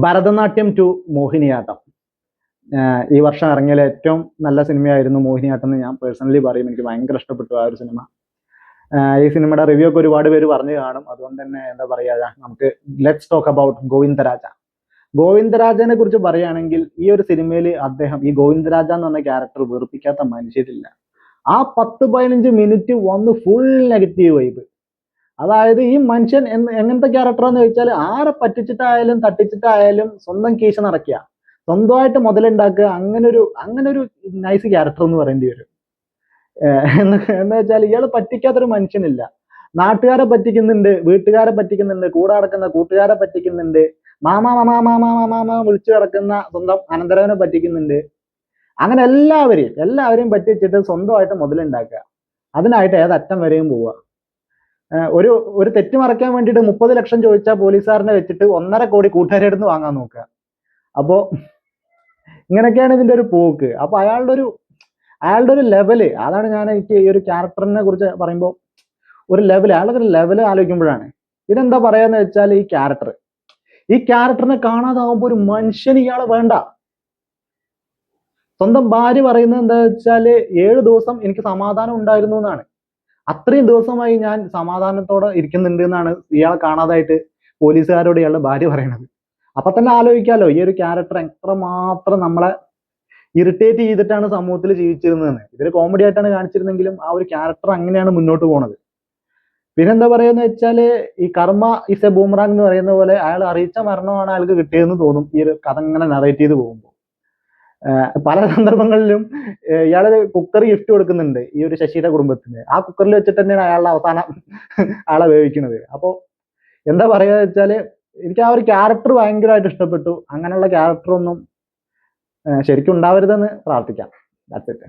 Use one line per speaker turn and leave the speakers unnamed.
Bharatanatyam to Mohiniyattam ഈ വർഷം ഇറങ്ങിയ ഏറ്റവും നല്ല സിനിമയായിരുന്നു മോഹിനിയാട്ടം എന്ന് ഞാൻ പേഴ്സണലി പറയും. എനിക്ക് ഭയങ്കര ഇഷ്ടപ്പെട്ടു ആ ഒരു സിനിമ. ഈ സിനിമയുടെ റിവ്യൂ ഒക്കെ ഒരുപാട് പേര് പറഞ്ഞു കാണും. അതുകൊണ്ട് തന്നെ എന്താ പറയാ, നമുക്ക് ലെറ്റ്സ് ടോക്ക് അബൌട്ട് ഗോവിന്ദരാജ. ഗോവിന്ദരാജനെ കുറിച്ച് പറയുകയാണെങ്കിൽ ഈ ഒരു സിനിമയിൽ അദ്ദേഹം, ഈ ഗോവിന്ദരാജ എന്ന് പറഞ്ഞ ക്യാരക്ടർ വെറുപ്പിക്കാത്ത മനുഷ്യരില്ല. ആ 10-15 മിനിറ്റ് വന്ന് ഫുൾ നെഗറ്റീവ് വൈബ്. അതായത് ഈ മനുഷ്യൻ എങ്ങനത്തെ ക്യാരക്ടറാന്ന് ചോദിച്ചാൽ, ആരെ പറ്റിച്ചിട്ടായാലും തട്ടിച്ചിട്ടായാലും സ്വന്തം കീശ നിറയ്ക്കുക, സ്വന്തമായിട്ട് മുതലുണ്ടാക്കുക, അങ്ങനെ ഒരു നൈസ് ക്യാരക്ടർ എന്ന് പറയേണ്ടി വരും. എന്ന് വെച്ചാൽ ഇയാൾ പറ്റിക്കാത്തൊരു മനുഷ്യനില്ല. നാട്ടുകാരെ പറ്റിക്കുന്നുണ്ട്, വീട്ടുകാരെ പറ്റിക്കുന്നുണ്ട്, കൂടെ നടക്കുന്ന കൂട്ടുകാരെ പറ്റിക്കുന്നുണ്ട്, മാമാ മാമാ മാമാ മാമാ വിളിച്ചു കിടക്കുന്ന സ്വന്തം അനന്തരവനെ പറ്റിക്കുന്നുണ്ട്. അങ്ങനെ എല്ലാവരെയും പറ്റിച്ചിട്ട് സ്വന്തമായിട്ട് മുതലുണ്ടാക്കുക. അതിനായിട്ട് ഏതറ്റം വരെയും പോവുക. ഒരു തെറ്റ് മറയ്ക്കാൻ വേണ്ടിയിട്ട് 30 ലക്ഷം ചോദിച്ചാൽ പോലീസുകാരനെ വെച്ചിട്ട് 1.5 കോടി കൂട്ടുകാരുടെ അടുത്ത് വാങ്ങാൻ നോക്കുക. അപ്പോ ഇങ്ങനെയൊക്കെയാണ് ഇതിന്റെ ഒരു പോക്ക്. അപ്പൊ അയാളുടെ ഒരു ലെവല്, അതാണ് എനിക്ക് ഈ ഒരു ക്യാരക്ടറിനെ കുറിച്ച് പറയുമ്പോൾ അയാളുടെ ഒരു ലെവല് ആലോചിക്കുമ്പോഴാണ്. ഇതെന്താ പറയാന്ന് വെച്ചാൽ, ഈ ക്യാരക്ടറിനെ കാണാതാവുമ്പോൾ ഒരു മനുഷ്യന് ഇയാളെ വേണ്ട. സ്വന്തം ഭാര്യ പറയുന്നത് എന്താ വെച്ചാല്, 7 ദിവസം എനിക്ക് സമാധാനം ഉണ്ടായിരുന്നു എന്നാണ്. അത്രയും ദിവസമായി ഞാൻ സമാധാനത്തോടെ ഇരിക്കുന്നുണ്ട് എന്നാണ് ഇയാളെ കാണാതായിട്ട് പോലീസുകാരോട് ഇയാളുടെ ഭാര്യ പറയണത്. അപ്പൊ തന്നെ ആലോചിക്കാലോ ഈ ഒരു ക്യാരക്ടർ എത്രമാത്രം നമ്മളെ ഇറിറ്റേറ്റ് ചെയ്തിട്ടാണ് സമൂഹത്തിൽ ജീവിച്ചിരുന്നതെന്ന്. ഇതൊരു കോമഡി ആയിട്ടാണ് കാണിച്ചിരുന്നെങ്കിലും ആ ഒരു ക്യാരക്ടർ അങ്ങനെയാണ് മുന്നോട്ട് പോണത്. പിന്നെന്താ പറയാന്ന് വെച്ചാല്, ഈ കർമ്മ ഇസ് എ ബൂമറാങ് എന്ന് പറയുന്ന പോലെ അയാൾ അറിയിച്ച മരണമാണ് അയാൾക്ക് കിട്ടിയതെന്ന് തോന്നും ഈ ഒരു കഥ ഇങ്ങനെ നറേറ്റ് ചെയ്ത് പോകുമ്പോൾ. പല സന്ദർഭങ്ങളിലും ഇയാള് കുക്കർ ഗിഫ്റ്റ് കൊടുക്കുന്നുണ്ട് ഈ ഒരു ശശിയുടെ കുടുംബത്തിന്. ആ കുക്കറിൽ വെച്ചിട്ട് തന്നെയാണ് അയാളുടെ അവസാനം ആളെ വേവിക്കുന്നത്. അപ്പോ എന്താ പറയാ വെച്ചാല്, എനിക്ക് ആ ഒരു ക്യാരക്ടർ ഭയങ്കരമായിട്ട് ഇഷ്ടപ്പെട്ടു. അങ്ങനെയുള്ള ക്യാരക്ടർ ഒന്നും ശരിക്കും ഉണ്ടാവരുതെന്ന് പ്രാർത്ഥിക്കാം. That's it.